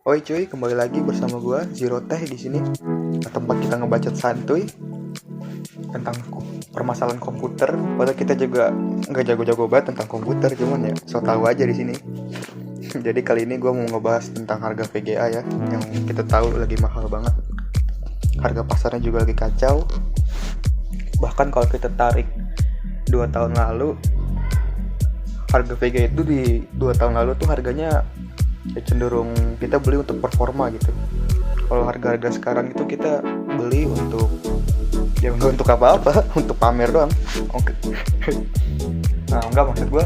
Oi cuy, kembali lagi bersama gua Zero Teh di sini. Tempat kita ngebacot santuy tentang permasalahan komputer. Padahal kita juga nggak jago-jago banget tentang komputer, cuman ya so tahu aja di sini. Jadi kali ini gua mau ngebahas tentang harga VGA ya, yang kita tahu lagi mahal banget. Harga pasarnya juga lagi kacau. Bahkan kalau kita tarik 2 tahun lalu, harga VGA itu di 2 tahun lalu tuh harganya ya cenderung kita beli untuk performa gitu. Kalau harga-harga sekarang itu kita beli untuk ya enggak untuk apa-apa, untuk pamer doang. Oke. Nah, enggak maksud gue.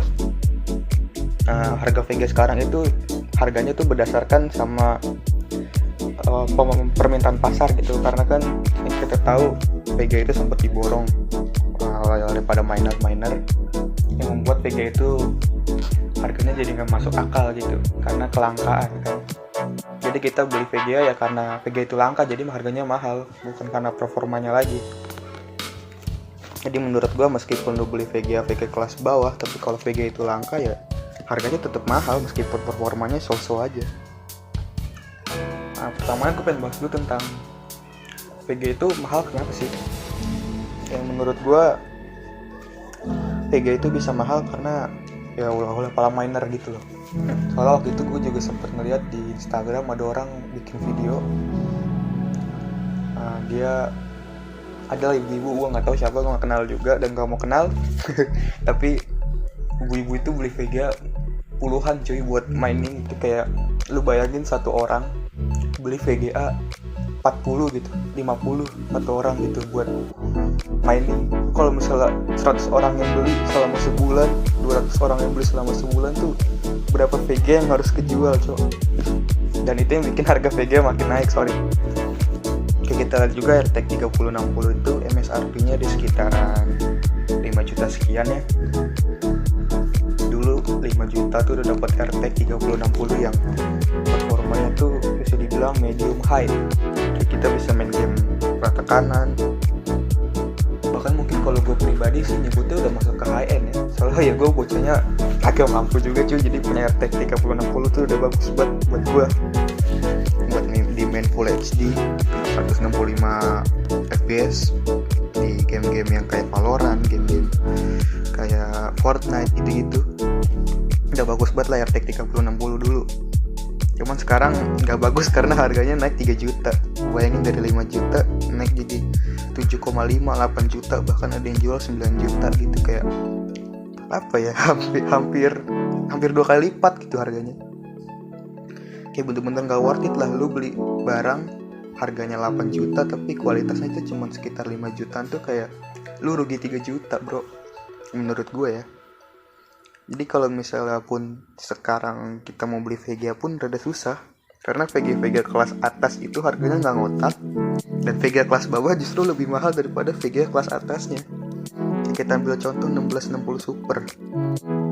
Harga VGA sekarang itu harganya tuh berdasarkan sama permintaan pasar gitu. Karena kan kita tahu VGA itu sempat diborong daripada miner-miner yang membuat VGA itu harganya jadi nggak masuk akal gitu karena kelangkaan kan. Jadi kita beli VGA ya karena VGA itu langka, jadi harganya mahal, bukan karena performanya lagi. Jadi menurut gua meskipun lu beli VGA kelas bawah, tapi kalau VGA itu langka ya harganya tetap mahal meskipun performanya so-so aja. Nah, pertama aku pengen bahas dulu tentang VGA itu mahal kenapa sih? Yang menurut gua VGA itu bisa mahal karena ya ulah-ulah para miner gitu loh. Soalnya waktu itu gue juga sempet ngeliat di Instagram ada orang bikin video. Dia adalah ibu-ibu, gue nggak tahu siapa, gue nggak kenal juga dan gak mau kenal. Tapi ibu-ibu itu beli VGA puluhan cuy buat mining. Itu kayak lu bayangin satu orang beli VGA 40 gitu, 50 satu orang gitu buat mining. Kalau misalnya 100 orang yang beli selama sebulan, 200 orang yang beli selama sebulan tuh berapa VGA yang harus kejual cok. Dan itu yang bikin harga VGA makin naik, sorry. Kayak kita lihat juga RTX 3060 itu MSRP nya di sekitaran 5 juta sekian ya. Dulu 5 juta tuh udah dapat RTX 3060 yang performanya tuh bisa dibilang medium high. Jadi kita bisa main game rata kanan. Bahkan mungkin kalau gue pribadi sih nyebutnya udah masuk ke high end ya. Soalnya ya gue bocahnya agak mampu juga cuy. Jadi punya RTX 3060 tuh udah bagus banget buat gue. Buat di main Full HD 165 FPS di game-game yang kayak Valorant, game-game kayak Fortnite gitu-gitu. Udah bagus banget lah RTX 3060 dulu. Cuman sekarang nggak bagus karena harganya naik 3 juta. Bayangin dari 5 juta naik jadi 7,5, 8 juta, bahkan ada yang jual 9 juta gitu. Kayak apa ya, hampir 2 kali lipat gitu harganya. Kayak bener-bener nggak worth it lah lu beli barang harganya 8 juta tapi kualitasnya itu cuma sekitar 5 jutaan tuh kayak lu rugi 3 juta bro, menurut gue ya. Jadi kalau misalnya pun sekarang kita mau beli VGA pun rada susah karena VGA kelas atas itu harganya nggak ngotak, dan VGA kelas bawah justru lebih mahal daripada VGA kelas atasnya. Kita ambil contoh 1660 Super,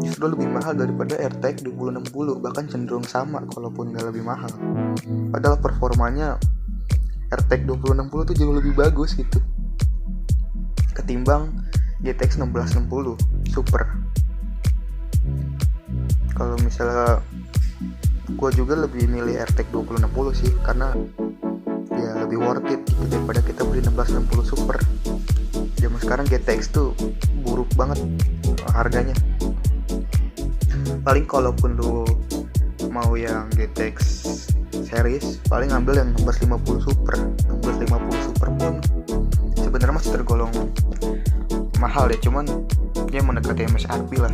justru lebih mahal daripada RTX 2060, bahkan cenderung sama kalaupun nggak lebih mahal. Padahal performanya RTX 2060 tuh jauh lebih bagus gitu ketimbang GTX 1660 Super. Kalau misalnya gue juga lebih milih RTX 2060 sih, karena ya lebih worth it gitu daripada kita beli 1660 Super. Zaman sekarang GTX tuh buruk banget harganya. Paling kalaupun lu mau yang GTX series, paling ambil yang 1650 Super. 1650 Super pun sebenarnya masih tergolong mahal ya, cuman dia mendekati MSRP lah.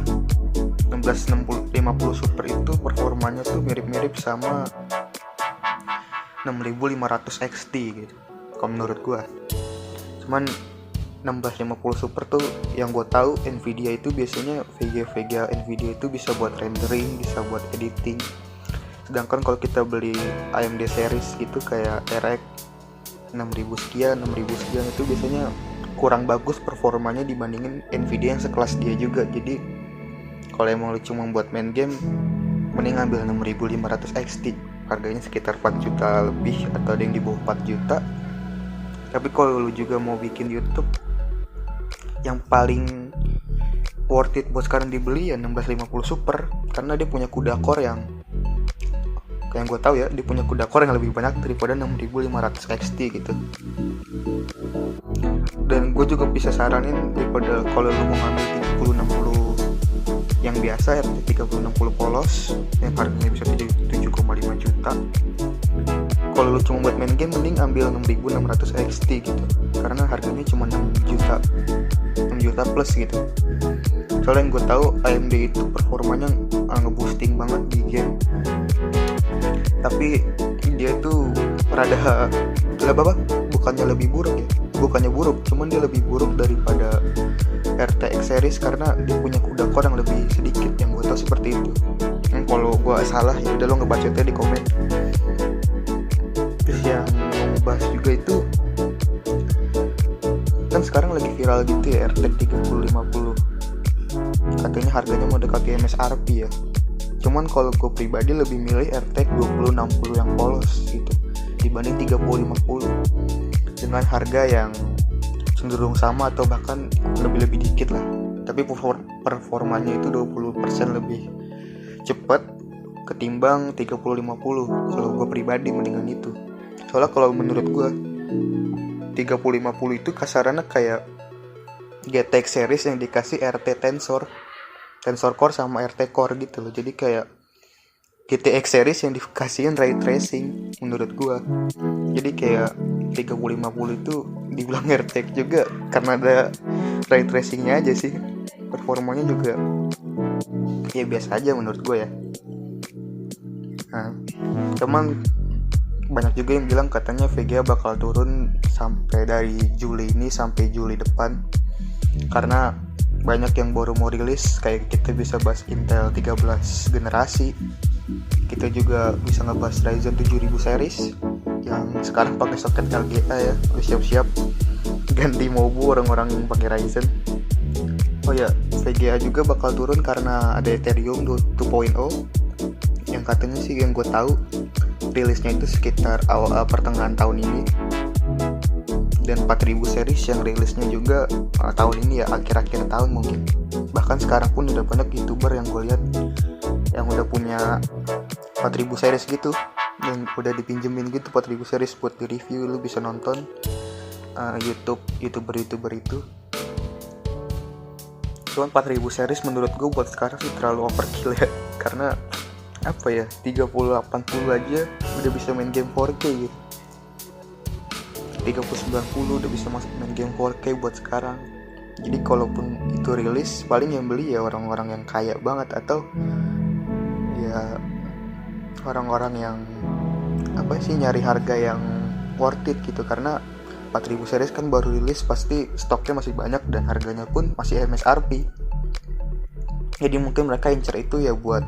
1650 Super itu performanya tuh mirip-mirip sama 6500 XT gitu kalau menurut gua. Cuman 1650 Super tuh yang gue tahu Nvidia itu biasanya VGA Nvidia itu bisa buat rendering, bisa buat editing. Sedangkan kalau kita beli AMD series gitu kayak RX 6000 sekian itu biasanya kurang bagus performanya dibandingin Nvidia yang sekelas dia juga. Jadi kalau emang lu cuma buat main game, mending ambil 6500 XT, harganya sekitar 4 juta lebih atau ada yang di bawah 4 juta. Tapi kalau lu juga mau bikin YouTube, yang paling worth it buat sekarang dibeli ya 1650 Super, karena dia punya CUDA core yang Kayak yang gue tahu ya, dia punya CUDA core yang lebih banyak daripada 6500 XT gitu. Dan gue juga bisa saranin daripada kalau lu mau ngambil 3060 yang biasa RTX 3060 polos yang harganya bisa 7,5 juta. Kalau lu cuma buat main game mending ambil 6600 XT gitu, karena harganya cuma 6 juta plus gitu. Soalnya yang gue tahu AMD itu performanya nge-boosting banget di game, tapi dia tuh rada bukannya buruk, cuman dia lebih buruk daripada RTX series karena dia punya CUDA core yang lebih sedikit, yang gue tahu seperti itu. Kalau gue salah ya udah lo ngebacotnya di komen. Terus yang mau ngebahas juga itu kan sekarang lagi viral gitu ya, RTX 3050 katanya harganya mau dekati MSRP ya. Cuman kalau gue pribadi lebih milih RTX 2060 yang polos gitu dibanding 3050 dengan harga yang cenderung sama atau bahkan lebih dikit lah, tapi performanya itu 20% lebih cepat ketimbang 3050. Kalau gue pribadi mendingan itu. Soalnya kalau menurut gue 3050 itu kasarannya kayak GTX series yang dikasih RT Tensor Core sama RT Core gitu loh. Jadi kayak GTX series yang dikasihin ray tracing menurut gue. Jadi kayak 3050 itu dibilang RTX juga karena ada ray tracingnya aja sih. Performanya juga ya biasa aja menurut gue ya. Nah, cuman banyak juga yang bilang katanya VGA bakal turun sampai dari Juli ini sampai Juli depan, karena banyak yang baru mau rilis. Kayak kita bisa bahas Intel 13 generasi, kita juga bisa ngebahas Ryzen 7000 series yang sekarang pakai soket LGA ya. Udah siap-siap ganti mobu orang-orang yang pakai Ryzen. Oh ya, VGA juga bakal turun karena ada Ethereum 2.0 yang katanya sih, yang gue tahu rilisnya itu sekitar awal pertengahan tahun ini. Dan 4000 series yang rilisnya juga tahun ini ya, akhir-akhir tahun mungkin. Bahkan sekarang pun udah banyak YouTuber yang gue lihat yang udah punya 4000 series gitu, yang udah dipinjemin gitu 4000 series buat di review. Lu bisa nonton YouTuber itu. Cuman 4000 series menurut gue buat sekarang sih terlalu overkill ya, karena apa ya, 3080 aja udah bisa main game 4K gitu. 3090 udah bisa masuk main game 4K buat sekarang. Jadi kalaupun itu rilis, paling yang beli ya orang-orang yang kaya banget atau ya orang-orang yang nyari harga yang worth it gitu. Karena 4000 series kan baru rilis, pasti stoknya masih banyak dan harganya pun masih MSRP. Jadi mungkin mereka incer itu ya buat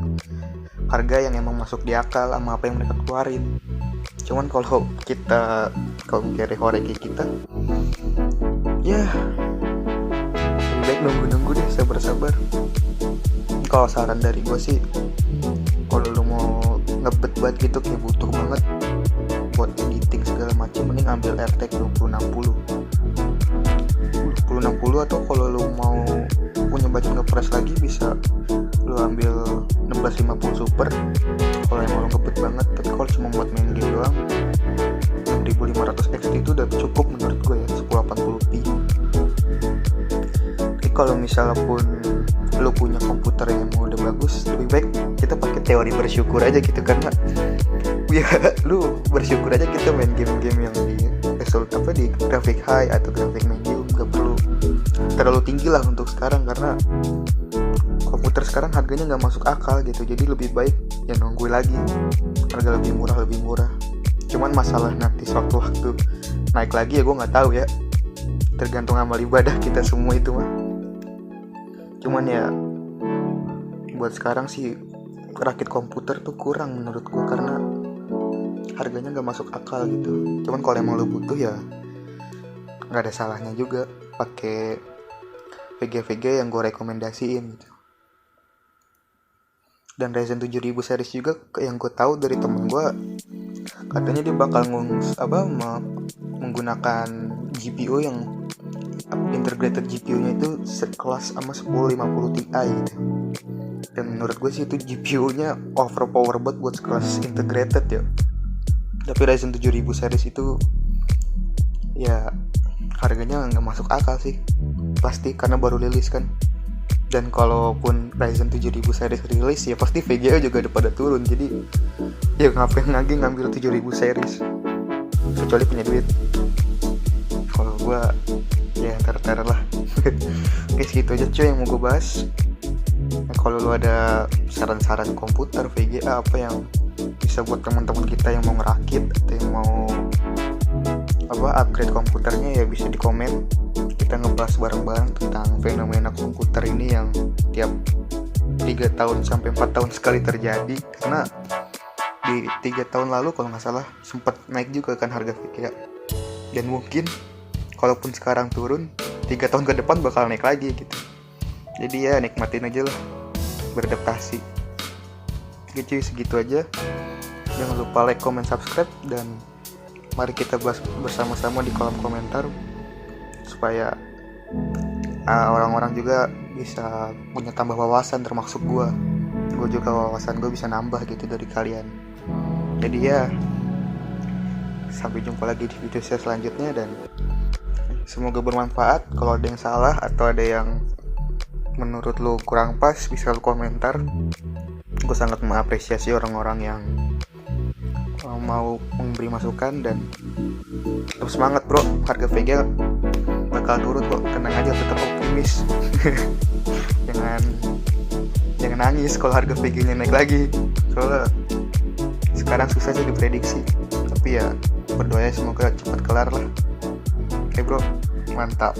harga yang emang masuk di akal sama apa yang mereka keluarin. Cuman kalau kayak hore kayak kita, ya lebih baik nunggu deh, sabar. Kalau saran dari gue sih, kalau lu mau ngebet banget gitu kayak butuh banget buat editing segala macam, mending ambil RTX 2060 atau kalau lu mau punya budget nge-press lagi bisa lu ambil 1650 Super kalau emang lu ngebet banget. Tapi kalau cuma buat main game doang, 6500 XT itu udah cukup menurut gue ya, 1080p. Tapi kalau misalnya pun lu punya komputer yang udah bagus, lebih baik kita pakai teori bersyukur aja gitu, karena ya lu bersyukur aja kita main game-game yang di di grafik high atau grafik medium, gak perlu terlalu tinggi lah untuk sekarang, karena komputer sekarang harganya nggak masuk akal gitu. Jadi lebih baik ya nunggu lagi harga lebih murah. Cuman masalah nanti sewaktu-waktu naik lagi ya gue nggak tahu ya, tergantung amal ibadah kita semua itu mah. Cuman ya buat sekarang sih rakit komputer tuh kurang menurut gue karena harganya nggak masuk akal gitu. Cuman kalau emang lo butuh ya nggak ada salahnya juga pakai VGA yang gue rekomendasiin gitu. Dan Ryzen 7000 series juga yang gue tahu dari temen gue, katanya dia bakal menggunakan GPU yang integrated GPU-nya itu sekelas sama 1050 Ti gitu. Dan menurut gue sih itu GPU-nya overpower buat sekelas integrated ya. Tapi Ryzen 7000 series itu ya harganya nggak masuk akal sih, pasti karena baru rilis kan. Dan kalaupun Ryzen 7000 series rilis ya pasti VGA juga udah pada turun. Jadi ya ngapain lagi ngambil 7000 series kecuali punya duit. Kalau gue ya ntar lah. Oke, segitu aja cuy yang mau gue bahas. Nah, kalau lu ada saran-saran komputer VGA apa yang bisa buat teman-teman kita yang mau ngerakit atau yang mau upgrade komputernya, ya bisa di komen. Kita ngebahas bareng-bareng tentang fenomena komputer ini yang tiap 3 tahun sampai 4 tahun sekali terjadi. Karena di 3 tahun lalu kalau nggak salah sempat naik juga kan harga VGA. Dan mungkin kalaupun sekarang turun, 3 tahun ke depan bakal naik lagi gitu. Jadi ya nikmatin aja lah, beradaptasi. Oke cuy, segitu aja. Jangan lupa like, comment, subscribe, dan mari kita bahas bersama-sama di kolom komentar supaya orang-orang juga bisa punya tambah wawasan, termasuk gue juga wawasan gue bisa nambah gitu dari kalian. Jadi ya sampai jumpa lagi di video saya selanjutnya, dan semoga bermanfaat. Kalau ada yang salah atau ada yang menurut lo kurang pas, bisa lo komentar. Gue sangat mengapresiasi orang-orang yang mau memberi masukan. Dan tetap semangat bro, harga VGA bakal turun kok, tenang aja, tetap optimis. jangan nangis kalau harga VGA-nya naik lagi, soalnya sekarang susah sih diprediksi. Tapi ya berdoa semoga cepat kelar lah. Oke bro, mantap.